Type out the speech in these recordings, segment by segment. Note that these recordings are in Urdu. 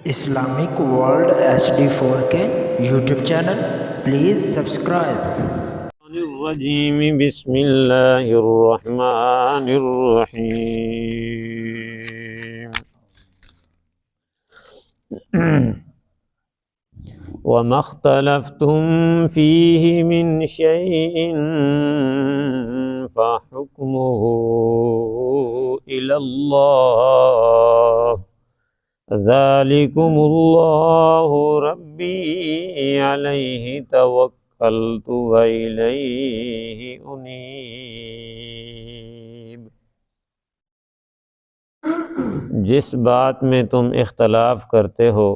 Islamic World HD 4K YouTube channel. Please subscribe. الرجيم بسم الله الرحمن الرحيم وما اختلفتم فيه من شيء فحكمه إلى الله ذلكم الله ربي عليه توكلت وإليه أنيب۔ جس بات میں تم اختلاف کرتے ہو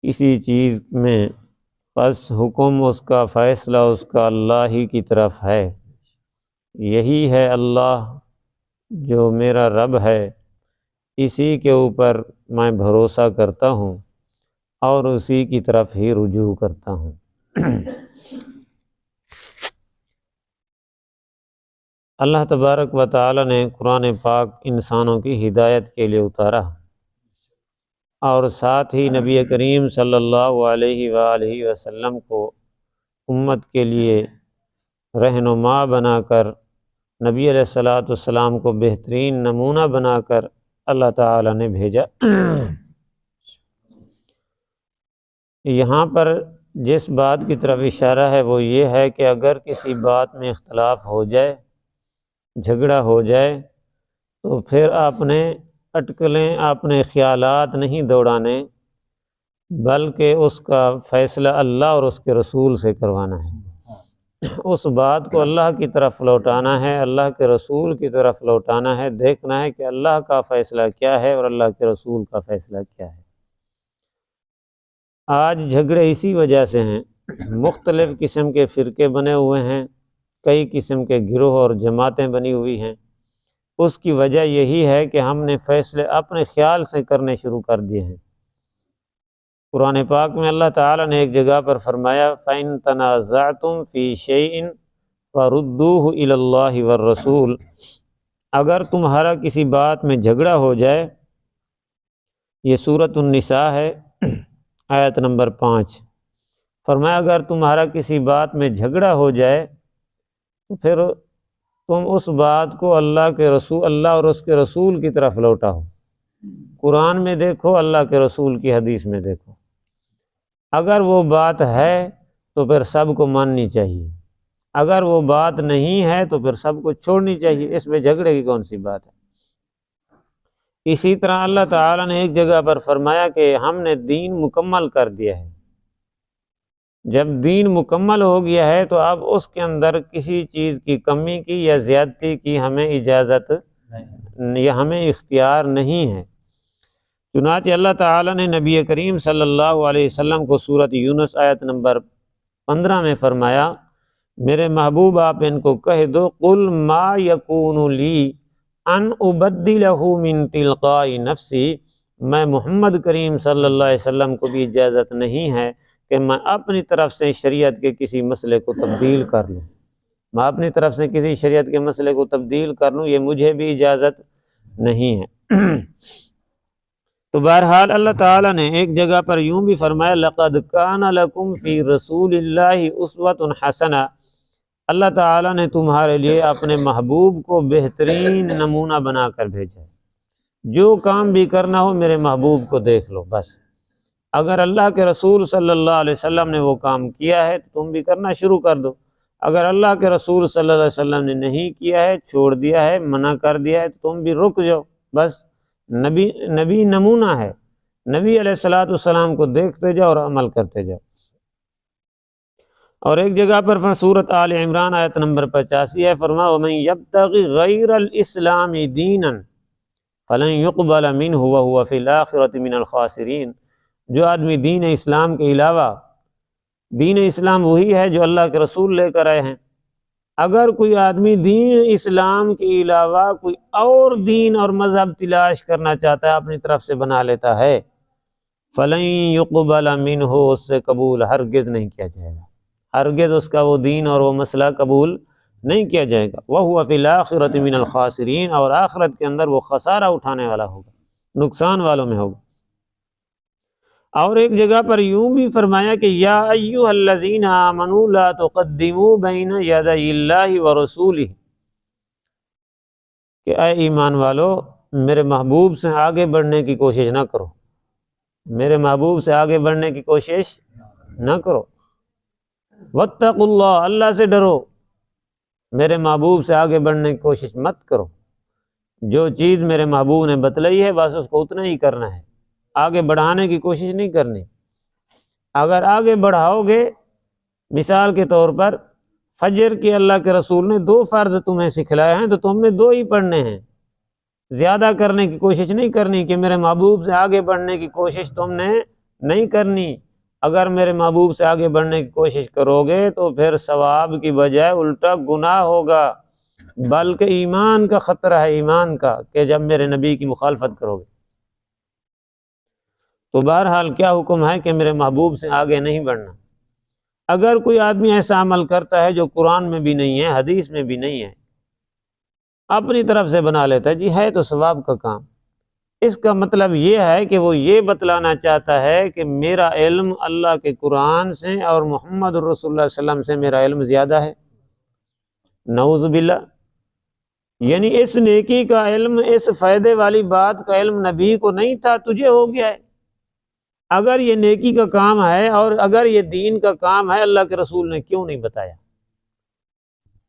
کسی چیز میں، بس حکم اس کا، فیصلہ اس کا اللہ ہی کی طرف ہے۔ یہی ہے اللہ جو میرا رب ہے، اسی کے اوپر میں بھروسہ کرتا ہوں اور اسی کی طرف ہی رجوع کرتا ہوں۔ اللہ تبارک و تعالی نے قرآن پاک انسانوں کی ہدایت کے لیے اتارا، اور ساتھ ہی نبی کریم صلی اللہ علیہ وآلہ وسلم کو امت کے لیے رہنما بنا کر، نبی علیہ السلام کو بہترین نمونہ بنا کر اللہ تعالی نے بھیجا۔ یہاں پر جس بات کی طرف اشارہ ہے وہ یہ ہے کہ اگر کسی بات میں اختلاف ہو جائے، جھگڑا ہو جائے، تو پھر آپ نے اٹکلیں، اپنے خیالات نہیں دوڑانے، بلکہ اس کا فیصلہ اللہ اور اس کے رسول سے کروانا ہے۔ اس بات کو اللہ کی طرف لوٹانا ہے، اللہ کے رسول کی طرف لوٹانا ہے، دیکھنا ہے کہ اللہ کا فیصلہ کیا ہے اور اللہ کے رسول کا فیصلہ کیا ہے۔ آج جھگڑے اسی وجہ سے ہیں، مختلف قسم کے فرقے بنے ہوئے ہیں، کئی قسم کے گروہ اور جماعتیں بنی ہوئی ہیں۔ اس کی وجہ یہی ہے کہ ہم نے فیصلے اپنے خیال سے کرنے شروع کر دیے ہیں۔ قرآن پاک میں اللہ تعالیٰ نے ایک جگہ پر فرمایا فَإِن تَنَازَعْتُمْ فِي شَيْءٍ فَرُدُّوهُ إِلَى اللَّهِ وَالرَّسُولِ، اگر تمہارا کسی بات میں جھگڑا ہو جائے، یہ سورۃ النساء ہے، آیت نمبر 5۔ فرمایا اگر تمہارا کسی بات میں جھگڑا ہو جائے تو پھر تم اس بات کو اللہ اور اس کے رسول کی طرف لوٹاؤ۔ قرآن میں دیکھو، اللہ کے رسول کی حدیث میں دیکھو۔ اگر وہ بات ہے تو پھر سب کو ماننی چاہیے، اگر وہ بات نہیں ہے تو پھر سب کو چھوڑنی چاہیے، اس میں جھگڑے کی کون سی بات ہے؟ اسی طرح اللہ تعالیٰ نے ایک جگہ پر فرمایا کہ ہم نے دین مکمل کر دیا ہے۔ جب دین مکمل ہو گیا ہے تو اب اس کے اندر کسی چیز کی کمی کی یا زیادتی کی ہمیں اجازت یا ہمیں اختیار نہیں ہے۔ چنانچہ اللہ تعالیٰ نے نبی کریم صلی اللہ علیہ وسلم کو سورۃ یونس آیت نمبر 15 میں فرمایا میرے محبوب آپ ان کو کہہ دو قل ما یکون لی ان ابدلہ من تلقاء نفسی، میں محمد کریم صلی اللہ علیہ وسلم کو بھی اجازت نہیں ہے کہ میں اپنی طرف سے شریعت کے کسی مسئلے کو تبدیل کر لوں، میں اپنی طرف سے کسی شریعت کے مسئلے کو تبدیل کر لوں، یہ مجھے بھی اجازت نہیں ہے۔ تو بہرحال اللہ تعالیٰ نے ایک جگہ پر یوں بھی فرمایا لَقَدْ كَانَ لَكُمْ فِي رَسُولِ اللَّهِ أُسْوَةٌ حَسَنَةٌ، اللہ تعالیٰ نے تمہارے لیے اپنے محبوب کو بہترین نمونہ بنا کر بھیجا ہے۔ جو کام بھی کرنا ہو میرے محبوب کو دیکھ لو، بس اگر اللہ کے رسول صلی اللہ علیہ وسلم نے وہ کام کیا ہے تو تم بھی کرنا شروع کر دو، اگر اللہ کے رسول صلی اللہ علیہ وسلم نے نہیں کیا ہے، چھوڑ دیا ہے، منع کر دیا ہے تو تم بھی رک جاؤ۔ بس نبی نمونہ ہے، نبی علیہ السلام کو دیکھتے جاؤ اور عمل کرتے جاؤ۔ اور ایک جگہ پر سورۃ آل عمران آیت نمبر 85 ہے، فرمایا وَمَن يَبْتَغِ غَيْرَ الْإِسْلَامِ دِينًا فَلَن يُقْبَلَ مِنْهُ وَهُوَ فِي الْآخِرَةِ مِنَ الْخَاسِرِينَ، جو آدمی دین اسلام کے علاوہ، دین اسلام وہی ہے جو اللہ کے رسول لے کر آئے ہیں، اگر کوئی آدمی دین اسلام کے علاوہ کوئی اور دین اور مذہب تلاش کرنا چاہتا ہے، اپنی طرف سے بنا لیتا ہے، فَلَن يُقْبَلَ مِنْهُ، اس سے قبول ہرگز نہیں کیا جائے گا، ہرگز اس کا وہ دین اور وہ مسئلہ قبول نہیں کیا جائے گا۔ وَهُوَ فِي الْآخِرَةِ مِنَ الْخَاسِرِينَ، اور آخرت کے اندر وہ خسارہ اٹھانے والا ہوگا، نقصان والوں میں ہوگا۔ اور ایک جگہ پر یوں بھی فرمایا کہ یا ایھا الذین آمنوا لا تقدموا بین یدی اللہ ورسولہ، کہ اے ایمان والو میرے محبوب سے آگے بڑھنے کی کوشش نہ کرو، میرے محبوب سے آگے بڑھنے کی کوشش نہ کرو۔ واتقوا اللہ، اللہ سے ڈرو، میرے محبوب سے آگے بڑھنے کی کوشش مت کرو۔ جو چیز میرے محبوب نے بتلائی ہے بس اس کو اتنا ہی کرنا ہے، آگے بڑھانے کی کوشش نہیں کرنی۔ اگر آگے بڑھاؤ گے، مثال کے طور پر فجر کی اللہ کے رسول نے 2 فرض تمہیں سکھلائے ہیں تو تم نے 2 ہی پڑھنے ہیں، زیادہ کرنے کی کوشش نہیں کرنی کہ میرے محبوب سے آگے بڑھنے کی کوشش تم نے نہیں کرنی۔ اگر میرے محبوب سے آگے بڑھنے کی کوشش کرو گے تو پھر ثواب کی بجائے الٹا گناہ ہوگا، بلکہ ایمان کا خطرہ ہے، ایمان کا، کہ جب میرے نبی کی مخالفت کرو گے۔ تو بہرحال کیا حکم ہے کہ میرے محبوب سے آگے نہیں بڑھنا۔ اگر کوئی آدمی ایسا عمل کرتا ہے جو قرآن میں بھی نہیں ہے، حدیث میں بھی نہیں ہے، اپنی طرف سے بنا لیتا ہے، جی ہے تو ثواب کا کام، اس کا مطلب یہ ہے کہ وہ یہ بتلانا چاہتا ہے کہ میرا علم اللہ کے قرآن سے اور محمد رسول اللہ صلی اللہ علیہ وسلم سے میرا علم زیادہ ہے، نعوذ باللہ۔ یعنی اس نیکی کا علم، اس فائدے والی بات کا علم نبی کو نہیں تھا، تجھے ہو گیا ہے۔ اگر یہ نیکی کا کام ہے اور اگر یہ دین کا کام ہے، اللہ کے رسول نے کیوں نہیں بتایا؟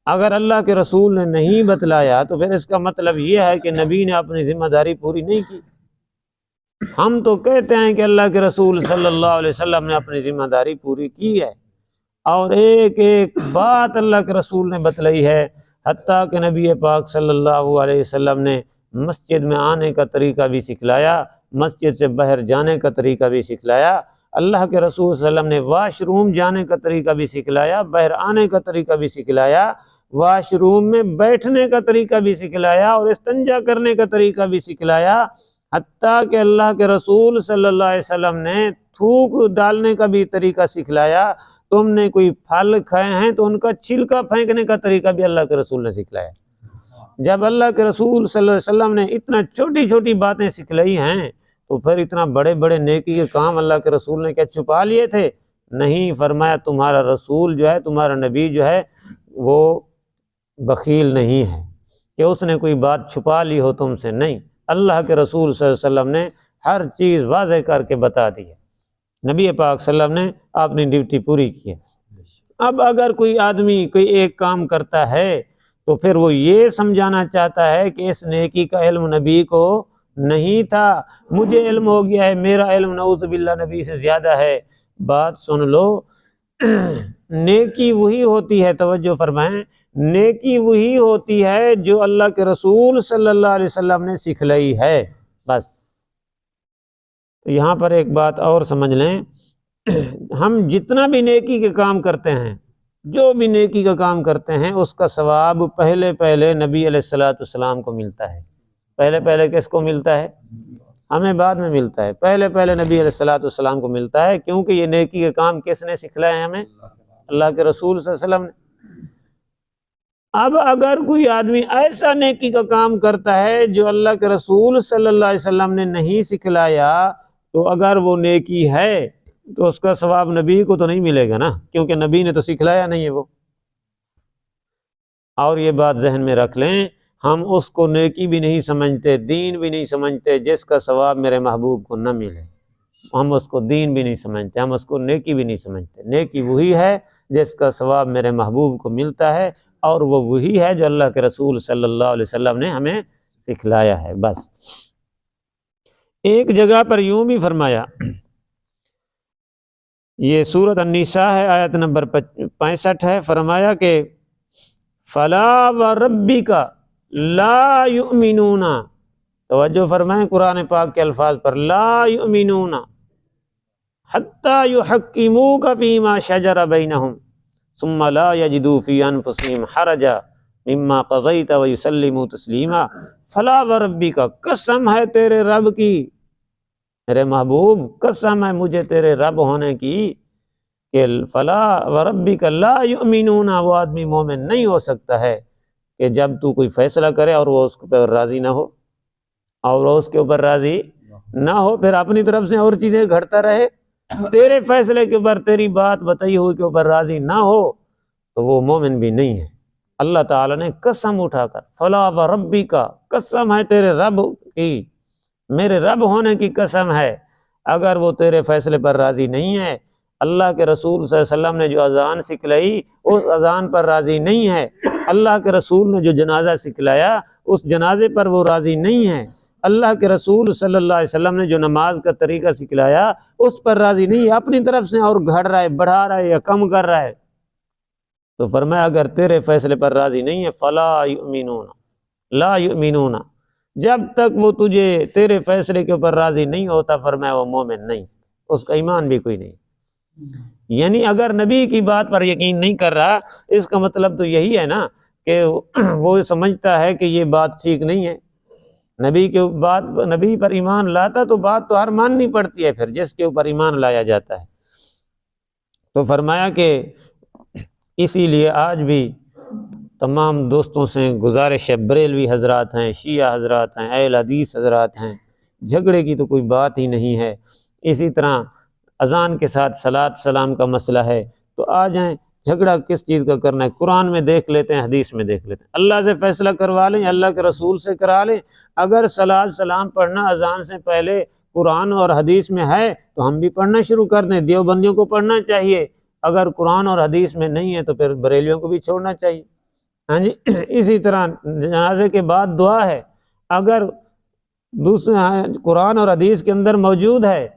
اگر اللہ کے رسول نے نہیں بتلایا تو پھر اس کا مطلب یہ ہے کہ نبی نے اپنی ذمہ داری پوری نہیں کی۔ ہم تو کہتے ہیں کہ اللہ کے رسول صلی اللہ علیہ وسلم نے اپنی ذمہ داری پوری کی ہے، اور ایک ایک بات اللہ کے رسول نے بتلائی ہے، حتیٰ کہ نبی پاک صلی اللہ علیہ وسلم نے مسجد میں آنے کا طریقہ بھی سکھلایا، مسجد سے باہر جانے کا طریقہ بھی سکھلایا، اللہ کے رسول صلی اللہ علیہ وسلم نے واش روم جانے کا طریقہ بھی سکھلایا، باہر آنے کا طریقہ بھی سکھلایا، واش روم میں بیٹھنے کا طریقہ بھی سکھلایا، اور استنجا کرنے کا طریقہ بھی سکھلایا، حتیٰ کہ اللہ کے رسول صلی اللہ علیہ وسلم نے تھوک ڈالنے کا بھی طریقہ سکھلایا۔ تم نے کوئی پھل کھائے ہیں تو ان کا چھلکا پھینکنے کا طریقہ بھی اللہ کے رسول نے سکھلایا۔ جب اللہ کے رسول صلی اللہ علیہ وسلم نے اتنا چھوٹی چھوٹی باتیں سکھلائی ہیں تو پھر اتنا بڑے بڑے نیکی کے کام اللہ کے رسول نے کیا چھپا لیے تھے؟ نہیں، فرمایا تمہارا رسول جو ہے، تمہارا نبی جو ہے، وہ بخیل نہیں ہے کہ اس نے کوئی بات چھپا لی ہو تم سے، نہیں، اللہ کے رسول صلی اللہ علیہ وسلم نے ہر چیز واضح کر کے بتا دی ہے، نبی پاک صلی اللہ علیہ وسلم نے اپنی ڈیوٹی پوری کی ہے۔ اب اگر کوئی آدمی کوئی ایک کام کرتا ہے تو پھر وہ یہ سمجھانا چاہتا ہے کہ اس نیکی کا علم نبی کو نہیں تھا، مجھے علم ہو گیا ہے، میرا علم نعوذ باللہ نبی سے زیادہ ہے۔ بات سن لو، نیکی وہی ہوتی ہے، توجہ فرمائیں، نیکی وہی ہوتی ہے جو اللہ کے رسول صلی اللہ علیہ وسلم نے سکھلائی ہے، بس۔ یہاں پر ایک بات اور سمجھ لیں، ہم جتنا بھی نیکی کے کام کرتے ہیں، جو بھی نیکی کا کام کرتے ہیں، اس کا ثواب پہلے پہلے نبی علیہ السلام کو ملتا ہے۔ پہلے پہلے کس کو ملتا ہے؟ ہمیں بعد میں ملتا ہے، پہلے پہلے نبی علیہ السلام کو ملتا ہے، کیونکہ یہ نیکی کے کام کس نے سکھلائے ہیں ہمیں؟ اللہ کے رسول صلی اللہ علیہ وسلم نے۔ اب اگر کوئی آدمی ایسا نیکی کا کام کرتا ہے جو اللہ کے رسول صلی اللہ علیہ وسلم نے نہیں سکھلایا، تو اگر وہ نیکی ہے تو اس کا ثواب نبی کو تو نہیں ملے گا نا، کیونکہ نبی نے تو سکھلایا نہیں ہے وہ۔ اور یہ بات ذہن میں رکھ لیں، ہم اس کو نیکی بھی نہیں سمجھتے، دین بھی نہیں سمجھتے جس کا ثواب میرے محبوب کو نہ ملے۔ ہم اس کو دین بھی نہیں سمجھتے، ہم اس کو نیکی بھی نہیں سمجھتے۔ نیکی وہی ہے جس کا ثواب میرے محبوب کو ملتا ہے، اور وہ وہی ہے جو اللہ کے رسول صلی اللہ علیہ وسلم نے ہمیں سکھلایا ہے، بس۔ ایک جگہ پر یوں بھی فرمایا، یہ سورۃ النساء ہے، آیت نمبر 65 ہے، فرمایا کہ فَلَا وَرَبِّكَ لَا يُؤْمِنُونَ، توجہ فرمائیں قرآن پاک کے الفاظ پر، لا یؤمنون حتی یحکموک فیما شجر بینہم ثم لا یجدوا فی انفسہم حرجا مما قضیت ویسلموا تسلیما۔ فلا وربک، قسم ہے تیرے رب کی، میرے محبوب قسم ہے مجھے تیرے رب ہونے کی، کہ فلا وربک لا یؤمنون، وہ آدمی مومن نہیں ہو سکتا ہے کہ جب تو کوئی فیصلہ کرے اور وہ اس کے اوپر راضی نہ ہو، اور وہ اس کے اوپر راضی نہ ہو پھر اپنی طرف سے اور چیزیں گھڑتا رہے، تیرے فیصلے کے اوپر تیری بات بتائی ہوئی کے اوپر راضی نہ ہو تو وہ مومن بھی نہیں ہے۔ اللہ تعالیٰ نے قسم اٹھا کر، فلا وربک، قسم ہے تیرے رب کی، میرے رب ہونے کی قسم ہے، اگر وہ تیرے فیصلے پر راضی نہیں ہے، اللہ کے رسول صلی اللہ علیہ وسلم نے جو اذان سکھلائی اس اذان پر راضی نہیں ہے، اللہ کے رسول نے جو جنازہ سکھلایا اس جنازے پر وہ راضی نہیں ہے، اللہ کے رسول صلی اللہ علیہ وسلم نے جو نماز کا طریقہ سکھلایا اس پر راضی نہیں ہے، اپنی طرف سے اور گھڑ رہا ہے، بڑھا رہا ہے یا کم کر رہا ہے۔ تو فرمایا اگر تیرے فیصلے پر راضی نہیں ہے فلا یؤمنون، لا یؤمنون، جب تک وہ تجھے تیرے فیصلے کے اوپر راضی نہیں ہوتا فرمایا وہ مومن نہیں، اس کا ایمان بھی کوئی نہیں۔ یعنی اگر نبی کی بات پر یقین نہیں کر رہا اس کا مطلب تو یہی ہے نا کہ وہ سمجھتا ہے کہ یہ بات ٹھیک نہیں ہے، نبی پر ایمان لاتا تو بات تو ہر ماننی پڑتی ہے پھر جس کے اوپر ایمان لایا جاتا ہے۔ تو فرمایا کہ اسی لیے آج بھی تمام دوستوں سے گزارش ہے، بریلوی حضرات ہیں، شیعہ حضرات ہیں، اہل حدیث حضرات ہیں، جھگڑے کی تو کوئی بات ہی نہیں ہے۔ اسی طرح اذان کے ساتھ صلاۃ سلام کا مسئلہ ہے تو آ جائیں، جھگڑا کس چیز کا کرنا ہے، قرآن میں دیکھ لیتے ہیں، حدیث میں دیکھ لیتے ہیں، اللہ سے فیصلہ کروا لیں، اللہ کے رسول سے کرا لیں۔ اگر صلاۃ سلام پڑھنا اذان سے پہلے قرآن اور حدیث میں ہے تو ہم بھی پڑھنا شروع کر دیں، دیوبندیوں کو پڑھنا چاہیے، اگر قرآن اور حدیث میں نہیں ہے تو پھر بریلیوں کو بھی چھوڑنا چاہیے۔ ہاں جی، اسی طرح جنازے کے بعد دعا ہے، اگر دوسرے قرآن اور حدیث کے اندر موجود ہے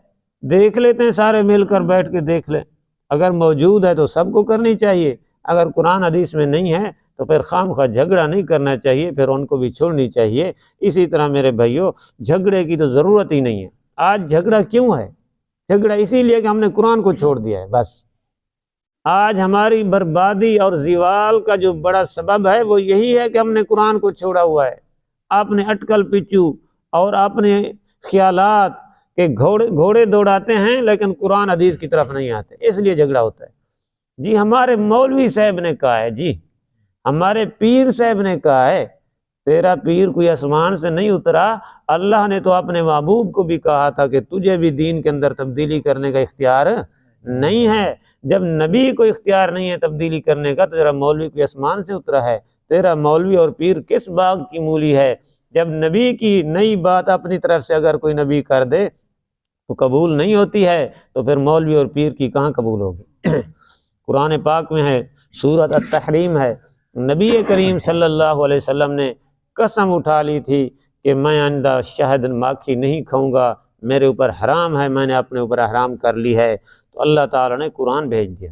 دیکھ لیتے ہیں، سارے مل کر بیٹھ کے دیکھ لیں، اگر موجود ہے تو سب کو کرنی چاہیے، اگر قرآن حدیث میں نہیں ہے تو پھر خام خواہ جھگڑا نہیں کرنا چاہیے، پھر ان کو بھی چھوڑنی چاہیے۔ اسی طرح میرے بھائیوں جھگڑے کی تو ضرورت ہی نہیں ہے۔ آج جھگڑا کیوں ہے؟ جھگڑا اسی لیے کہ ہم نے قرآن کو چھوڑ دیا ہے، بس آج ہماری بربادی اور زوال کا جو بڑا سبب ہے وہ یہی ہے کہ ہم نے قرآن کو چھوڑا ہوا ہے، اپنے اٹکل پچو اور اپنے خیالات کے گھوڑے دوڑاتے ہیں لیکن قرآن حدیث کی طرف نہیں آتے، اس لیے جھگڑا ہوتا ہے۔ جی ہمارے مولوی صاحب نے کہا ہے، جی ہمارے پیر صاحب نے کہا ہے، تیرا پیر کوئی آسمان سے نہیں اترا، اللہ نے تو اپنے محبوب کو بھی کہا تھا کہ تجھے بھی دین کے اندر تبدیلی کرنے کا اختیار نہیں ہے۔ جب نبی کو اختیار نہیں ہے تبدیلی کرنے کا تو تیرا مولوی کوئی آسمان سے اترا ہے؟ تیرا مولوی اور پیر کس باغ کی مولی ہے؟ جب نبی کی نئی بات اپنی طرف سے اگر کوئی نبی کر دے تو قبول نہیں ہوتی ہے تو پھر مولوی اور پیر کی کہاں قبول ہوگی؟ قرآن پاک میں ہے، سورۃ التحریم ہے، نبی کریم صلی اللہ علیہ وسلم نے قسم اٹھا لی تھی کہ میں آئندہ شہد ماکھی نہیں کھاؤں گا، میرے اوپر حرام ہے، میں نے اپنے اوپر حرام کر لی ہے، تو اللہ تعالیٰ نے قرآن بھیج دیا،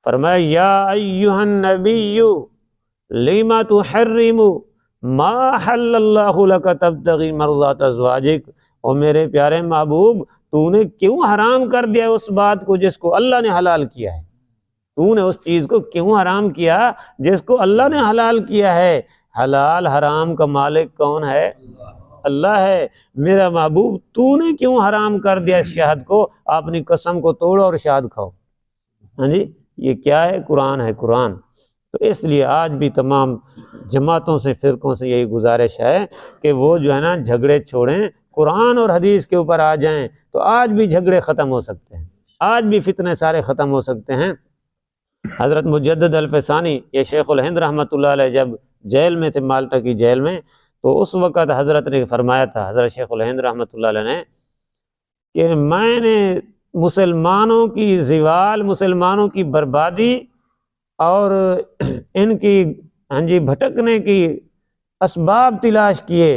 فرمایا یا ایھا النبی لما تحرم ما حل اللہ لک تبتغی مرضات ازواجک، اور میرے پیارے محبوب تو نے کیوں حرام کر دیا اس بات کو جس کو اللہ نے حلال کیا ہے؟ تو نے اس چیز کو کیوں حرام کیا جس کو اللہ نے حلال کیا ہے؟ حلال حرام کا مالک کون ہے؟ اللہ ہے۔ میرا محبوب تو نے کیوں حرام کر دیا شہد کو؟ اپنی قسم کو توڑو اور شہد کھاؤ۔ ہاں جی، یہ کیا ہے؟ قرآن ہے، قرآن۔ تو اس لیے آج بھی تمام جماعتوں سے، فرقوں سے یہی گزارش ہے کہ وہ جو ہے نا جھگڑے چھوڑیں، قرآن اور حدیث کے اوپر آ جائیں تو آج بھی جھگڑے ختم ہو سکتے ہیں، آج بھی فتنے سارے ختم ہو سکتے ہیں۔ حضرت مجدد الفسانی، یہ شیخ الہند رحمۃ اللہ علیہ جب جیل میں تھے، مالٹا کی جیل میں، تو اس وقت حضرت نے فرمایا تھا، حضرت شیخ الہند رحمۃ اللہ علیہ نے، کہ میں نے مسلمانوں کی زوال، مسلمانوں کی بربادی اور ان کی بھٹکنے کی اسباب تلاش کیے،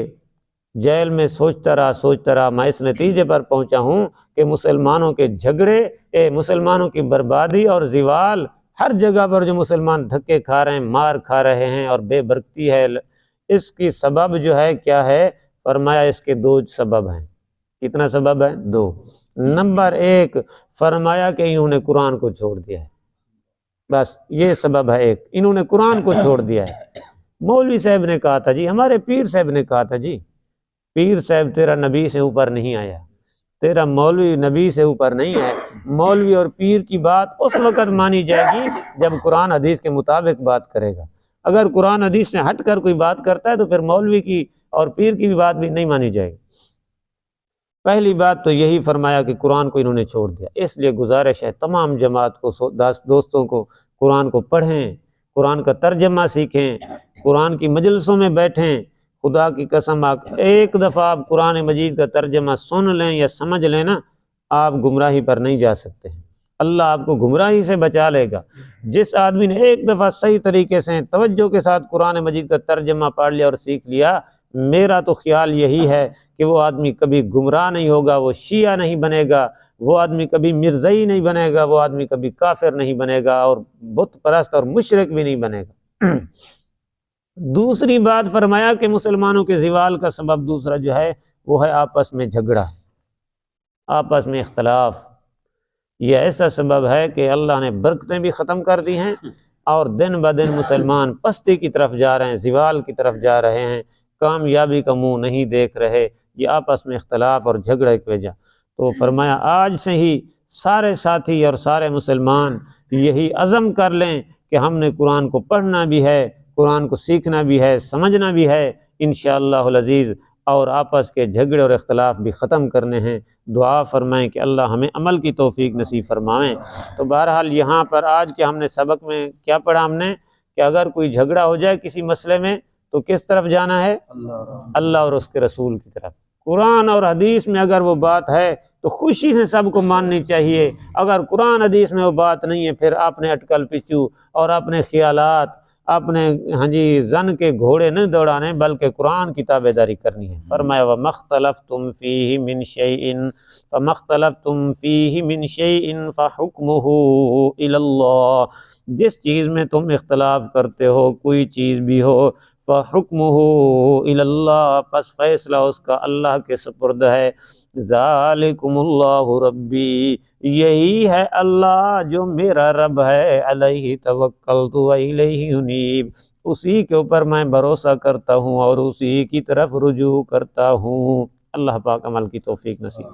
جیل میں سوچتا رہا میں اس نتیجے پر پہنچا ہوں کہ مسلمانوں کے جھگڑے، مسلمانوں کی بربادی اور زوال، ہر جگہ پر جو مسلمان دھکے کھا رہے ہیں، مار کھا رہے ہیں اور بے برکتی ہے، اس کی سبب جو ہے کیا ہے؟ فرمایا اس کے دو سبب ہیں۔ کتنا سبب ہے؟ دو۔ نمبر ایک فرمایا کہ انہوں نے قرآن کو چھوڑ دیا ہے، بس یہ سبب ہے ایک، انہوں نے قرآن کو چھوڑ دیا ہے۔ مولوی صاحب نے کہا تھا جی، ہمارے پیر صاحب نے کہا تھا جی، پیر صاحب تیرا نبی سے اوپر نہیں آیا، تیرا مولوی نبی سے اوپر نہیں ہے، مولوی اور پیر کی بات اس وقت مانی جائے گی جب قرآن حدیث کے مطابق بات کرے گا، اگر قرآن حدیث سے ہٹ کر کوئی بات کرتا ہے تو پھر مولوی کی اور پیر کی بھی بات بھی نہیں مانی جائے گی۔ پہلی بات تو یہی فرمایا کہ قرآن کو انہوں نے چھوڑ دیا، اس لیے گزارش ہے تمام جماعت کو، دوستوں کو، قرآن کو پڑھیں، قرآن کا ترجمہ سیکھیں، قرآن کی مجلسوں میں بیٹھیں۔ خدا کی قسم ایک دفعہ آپ قرآن مجید کا ترجمہ سن لیں یا سمجھ لیں نا، آپ گمراہی پر نہیں جا سکتے ہیں، اللہ آپ کو گمراہی سے بچا لے گا۔ جس آدمی نے ایک دفعہ صحیح طریقے سے توجہ کے ساتھ قرآن مجید کا ترجمہ پڑھ لیا اور سیکھ لیا، میرا تو خیال یہی ہے کہ وہ آدمی کبھی گمراہ نہیں ہوگا، وہ شیعہ نہیں بنے گا، وہ آدمی کبھی مرزائی نہیں بنے گا، وہ آدمی کبھی کافر نہیں بنے گا، اور بت پرست اور مشرک بھی نہیں بنے گا۔ دوسری بات فرمایا کہ مسلمانوں کے زوال کا سبب دوسرا جو ہے وہ ہے آپس میں جھگڑا، آپس میں اختلاف۔ یہ ایسا سبب ہے کہ اللہ نے برکتیں بھی ختم کر دی ہیں، اور دن بدن مسلمان پستی کی طرف جا رہے ہیں، زوال کی طرف جا رہے ہیں، کامیابی کا منہ نہیں دیکھ رہے، یہ آپس میں اختلاف اور جھگڑے کی وجہ۔ تو فرمایا آج سے ہی سارے ساتھی اور سارے مسلمان یہی عزم کر لیں کہ ہم نے قرآن کو پڑھنا بھی ہے، قرآن کو سیکھنا بھی ہے، سمجھنا بھی ہے انشاءاللہ العزیز، اور آپس کے جھگڑے اور اختلاف بھی ختم کرنے ہیں۔ دعا فرمائیں کہ اللہ ہمیں عمل کی توفیق نصیب فرمائیں۔ تو بہرحال یہاں پر آج کے ہم نے سبق میں کیا پڑھا ہم نے کہ اگر کوئی جھگڑا ہو جائے کسی مسئلے میں تو کس طرف جانا ہے؟ اللہ اور اس کے رسول کی طرف۔ قرآن اور حدیث میں اگر وہ بات ہے تو خوشی سے سب کو ماننی چاہیے، اگر قرآن حدیث میں وہ بات نہیں ہے پھر آپ نے اٹکل پچو اور اپنے خیالات، اپنے زن کے گھوڑے نہیں دوڑانے، بلکہ قرآن کی تابع داری کرنی ہے۔ فرمایا وَمَا اخْتَلَفْتُمْ فِيهِ مِنْ شَيْءٍ فَمَا اخْتَلَفْتُمْ فِيهِ مِنْ شَيْءٍ فَحُكْمُهُ إِلَى اللَّهِ، جس چیز میں تم اختلاف کرتے ہو، کوئی چیز بھی ہو، فَحُكْمُهُ إِلَى اللَّهِ، پس فیصلہ اس کا اللہ کے سپرد ہے۔ ذَلِكُمُ اللَّهُ رَبِّي، یہی ہے اللہ جو میرا رب ہے، علیہ توکلت وإلیہ انیب، اسی کے اوپر میں بھروسہ کرتا ہوں اور اسی کی طرف رجوع کرتا ہوں۔ اللہ پاک عمل کی توفیق نصیب۔